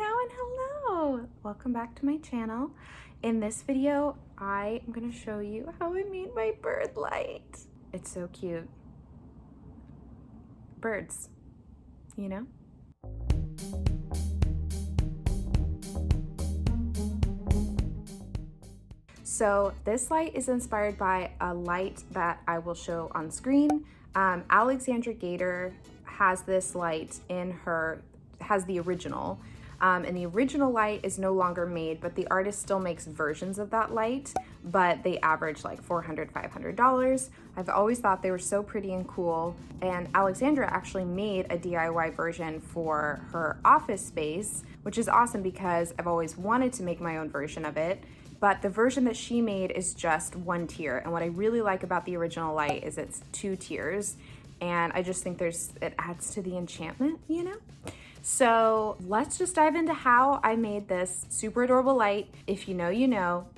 Meow and hello! Welcome back to my channel. In this video, I am going to show you how I made my bird light. It's so cute. Birds, you know? So this light is inspired by a light that I will show on screen. Alexandra Gator has this light has the original. And the original light is no longer made, but the artist still makes versions of that light, but they average like $400, $500. I've always thought they were so pretty and cool. And Alexandra actually made a DIY version for her office space, which is awesome because I've always wanted to make my own version of it. But the version that she made is just one tier. And what I really like about the original light is it's 2 tiers. And I just think it adds to the enchantment, you know? So let's just dive into how I made this super adorable light. If you know, you know.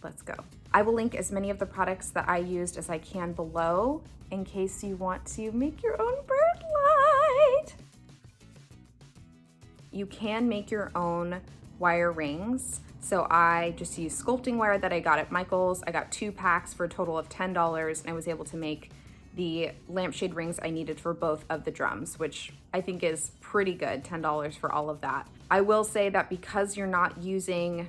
Let's go. I will link as many of the products that I used as I can below in case you want to make your own bird light. You can make your own wire rings. So I just used sculpting wire that I got at Michael's. I got 2 packs for a total of $10, and I was able to make the lampshade rings I needed for both of the drums, which I think is pretty good, $10 for all of that. I will say that because you're not using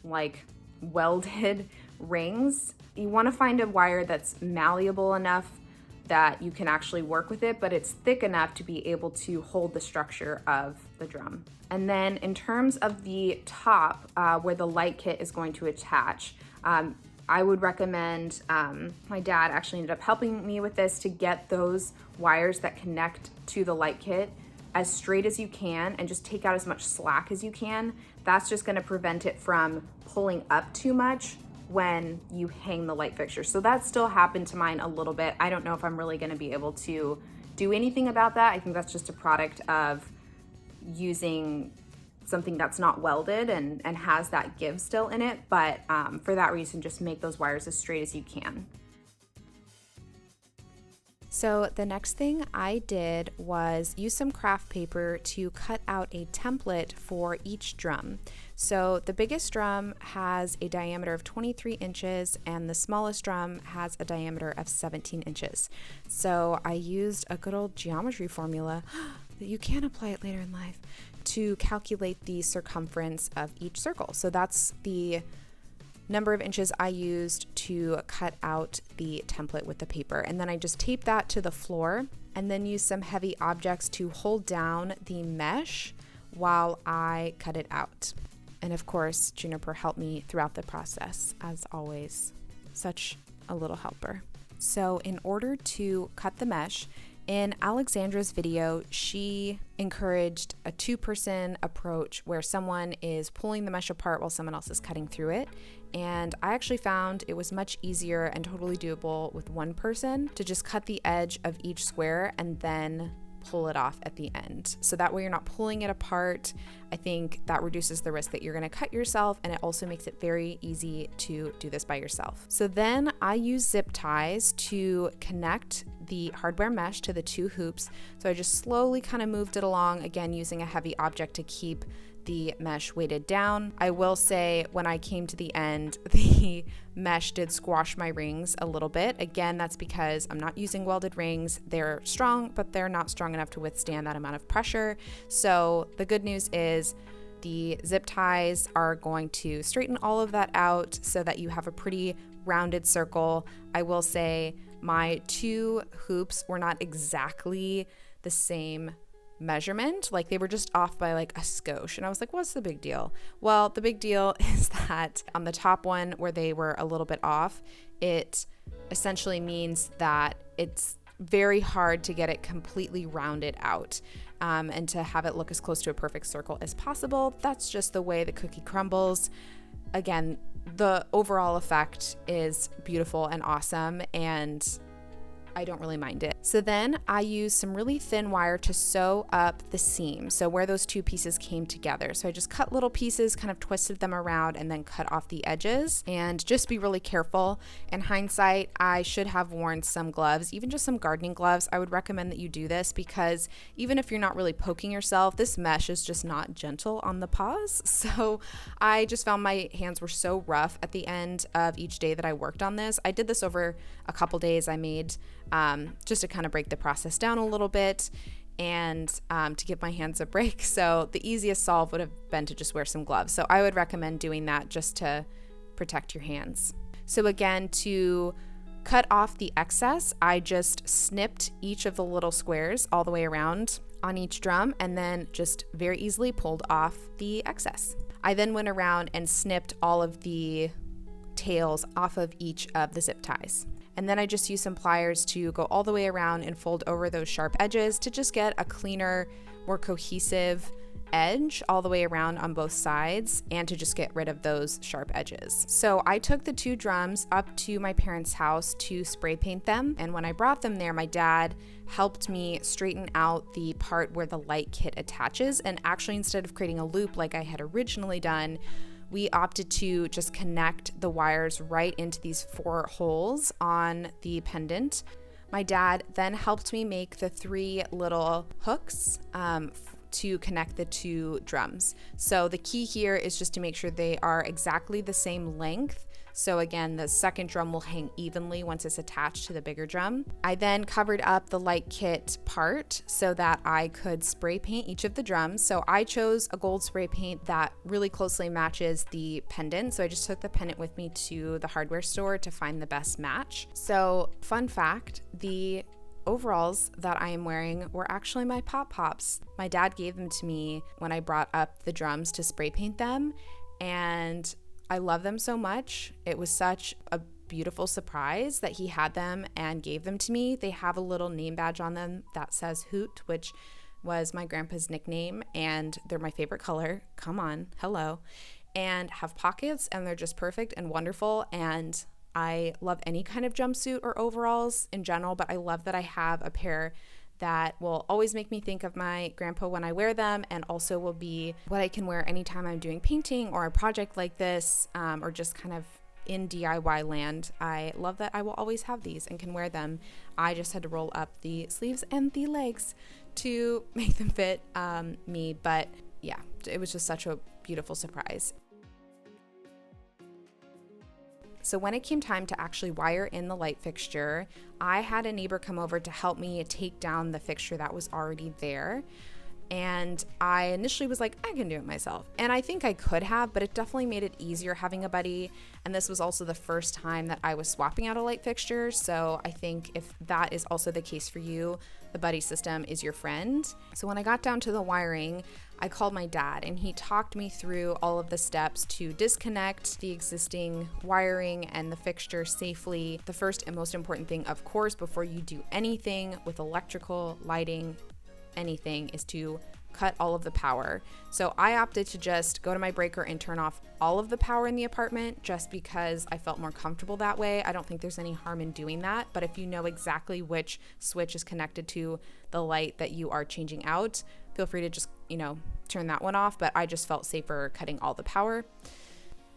like welded rings, you want to find a wire that's malleable enough that you can actually work with it, but it's thick enough to be able to hold the structure of the drum. And then in terms of the top, where the light kit is going to attach, I would recommend, my dad actually ended up helping me with this, to get those wires that connect to the light kit as straight as you can and just take out as much slack as you can. That's just gonna prevent it from pulling up too much when you hang the light fixture. So that still happened to mine a little bit. I don't know if I'm really gonna be able to do anything about that. I think that's just a product of using something that's not welded and has that give still in it. But for that reason, just make those wires as straight as you can. So the next thing I did was use some craft paper to cut out a template for each drum. So the biggest drum has a diameter of 23 inches and the smallest drum has a diameter of 17 inches. So I used a good old geometry formula that you can apply it later in life to calculate the circumference of each circle. So that's the number of inches I used to cut out the template with the paper. And then I just taped that to the floor and then used some heavy objects to hold down the mesh while I cut it out. And of course, Juniper helped me throughout the process, as always. Such a little helper. So in order to cut the mesh, in Alexandra's video, she encouraged a 2-person approach where someone is pulling the mesh apart while someone else is cutting through it. And I actually found it was much easier and totally doable with one person to just cut the edge of each square and then pull it off at the end. So that way you're not pulling it apart. I think that reduces the risk that you're gonna cut yourself, and it also makes it very easy to do this by yourself. So then I use zip ties to connect the hardware mesh to the 2 hoops. So I just slowly kind of moved it along, again using a heavy object to keep the mesh weighted down. I will say when I came to the end, the mesh did squash my rings a little bit. Again, that's because I'm not using welded rings. They're strong, but they're not strong enough to withstand that amount of pressure. So the good news is the zip ties are going to straighten all of that out so that you have a pretty rounded circle. I will say my 2 hoops were not exactly the same measurement, like they were just off by like a skosh, and I was like, what's the big deal? Well, the big deal is that on the top one where they were a little bit off, it essentially means that it's very hard to get it completely rounded out and to have it look as close to a perfect circle as possible. That's just the way the cookie crumbles. Again, the overall effect is beautiful and awesome, and I don't really mind it. So then I used some really thin wire to sew up the seam, so where those two pieces came together. So I just cut little pieces, kind of twisted them around, and then cut off the edges. And just be really careful. In hindsight, I should have worn some gloves, even just some gardening gloves. I would recommend that you do this because even if you're not really poking yourself, this mesh is just not gentle on the paws. So I just found my hands were so rough at the end of each day that I worked on this. I did this over a couple days. I made just to kind of break the process down a little bit and to give my hands a break. So the easiest solve would have been to just wear some gloves. So I would recommend doing that just to protect your hands. So again, to cut off the excess, I just snipped each of the little squares all the way around on each drum and then just very easily pulled off the excess. I then went around and snipped all of the tails off of each of the zip ties. And then I just used some pliers to go all the way around and fold over those sharp edges to just get a cleaner, more cohesive edge all the way around on both sides and to just get rid of those sharp edges. So I took the two drums up to my parents' house to spray paint them. And when I brought them there, my dad helped me straighten out the part where the light kit attaches. And actually, instead of creating a loop like I had originally done, we opted to just connect the wires right into these 4 holes on the pendant. My dad then helped me make the 3 little hooks to connect the 2 drums. So the key here is just to make sure they are exactly the same length. So again, the second drum will hang evenly once it's attached to the bigger drum. I then covered up the light kit part so that I could spray paint each of the drums. So I chose a gold spray paint that really closely matches the pendant. So I just took the pendant with me to the hardware store to find the best match. So fun fact, the overalls that I am wearing were actually my Pop Pops. My dad gave them to me when I brought up the drums to spray paint them, and I love them so much. It was such a beautiful surprise that he had them and gave them to me. They have a little name badge on them that says Hoot, which was my grandpa's nickname, and they're my favorite color. Come on, hello. And have pockets, and they're just perfect and wonderful, and I love any kind of jumpsuit or overalls in general, but I love that I have a pair that will always make me think of my grandpa when I wear them, and also will be what I can wear anytime I'm doing painting or a project like this, or just kind of in DIY land. I love that I will always have these and can wear them. I just had to roll up the sleeves and the legs to make them fit me, but yeah, it was just such a beautiful surprise. So when it came time to actually wire in the light fixture, I had a neighbor come over to help me take down the fixture that was already there. And I initially was like, I can do it myself. And I think I could have, but it definitely made it easier having a buddy. And this was also the first time that I was swapping out a light fixture. So I think if that is also the case for you, the buddy system is your friend. So when I got down to the wiring, I called my dad and he talked me through all of the steps to disconnect the existing wiring and the fixture safely. The first and most important thing, of course, before you do anything with electrical, lighting, anything, is to cut all of the power. So I opted to just go to my breaker and turn off all of the power in the apartment just because I felt more comfortable that way. I don't think there's any harm in doing that, but if you know exactly which switch is connected to the light that you are changing out, feel free to just, turn that one off, but I just felt safer cutting all the power.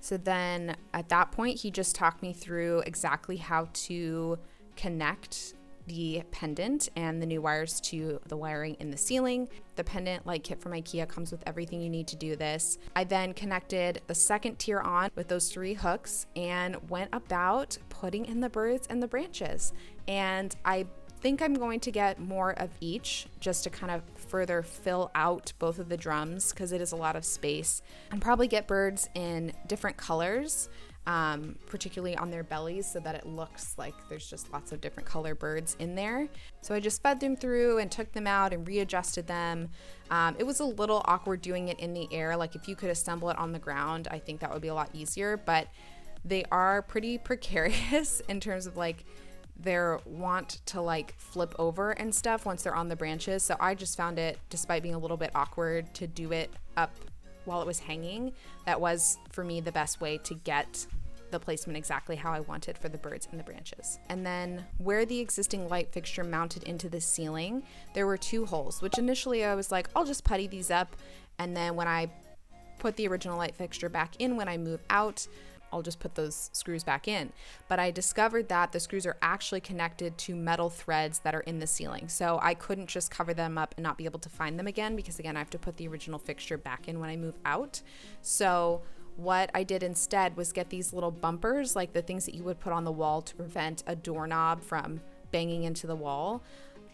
So then at that point, he just talked me through exactly how to connect the pendant and the new wires to the wiring in the ceiling. The pendant light kit from IKEA comes with everything you need to do this. I then connected the second tier on with those 3 hooks and went about putting in the birds and the branches. And I think I'm going to get more of each just to kind of further fill out both of the drums because it is a lot of space, and probably get birds in different colors, particularly on their bellies, so that it looks like there's just lots of different color birds in there. So I just fed them through and took them out and readjusted them. It was a little awkward doing it in the air. Like if you could assemble it on the ground, I think that would be a lot easier, but they are pretty precarious in terms of like their want to like flip over and stuff once they're on the branches. So I just found it, despite being a little bit awkward to do it up while it was hanging, that was for me the best way to get the placement exactly how I wanted for the birds and the branches. And then where the existing light fixture mounted into the ceiling, there were 2 holes, which initially I was like, I'll just putty these up, and then when I put the original light fixture back in when I move out, I'll just put those screws back in. But I discovered that the screws are actually connected to metal threads that are in the ceiling. So I couldn't just cover them up and not be able to find them again, because again, I have to put the original fixture back in when I move out. So what I did instead was get these little bumpers, like the things that you would put on the wall to prevent a doorknob from banging into the wall,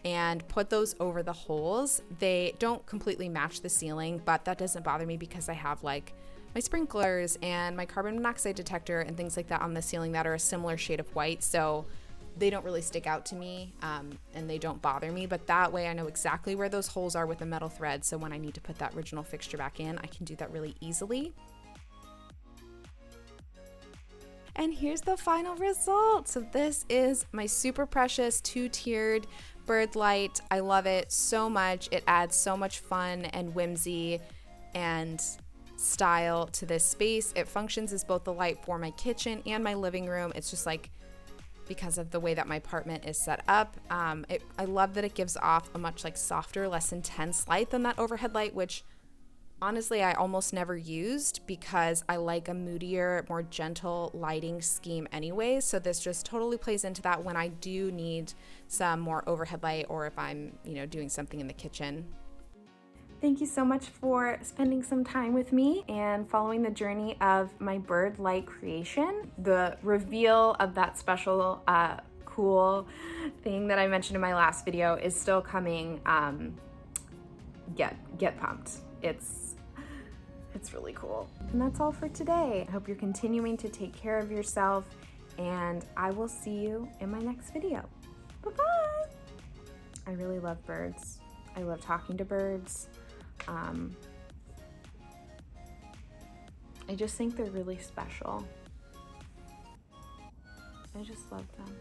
and put those over the holes. They don't completely match the ceiling, but that doesn't bother me because I have like my sprinklers and my carbon monoxide detector and things like that on the ceiling that are a similar shade of white, so they don't really stick out to me, and they don't bother me. But that way I know exactly where those holes are with the metal thread, so when I need to put that original fixture back in, I can do that really easily. And here's the final result. So this is my super precious 2-tiered bird light. I love it so much. It adds so much fun and whimsy and style to this space. It functions as both the light for my kitchen and my living room. It's just like, because of the way that my apartment is set up, I love that it gives off a much like softer, less intense light than that overhead light, which honestly I almost never used because I like a moodier, more gentle lighting scheme anyways. So this just totally plays into that when I do need some more overhead light, or if I'm, doing something in the kitchen. Thank you so much for spending some time with me and following the journey of my bird light creation. The reveal of that special cool thing that I mentioned in my last video is still coming. Get pumped. It's really cool. And that's all for today. I hope you're continuing to take care of yourself, and I will see you in my next video. Bye-bye. I really love birds. I love talking to birds. I just think they're really special. I just love them.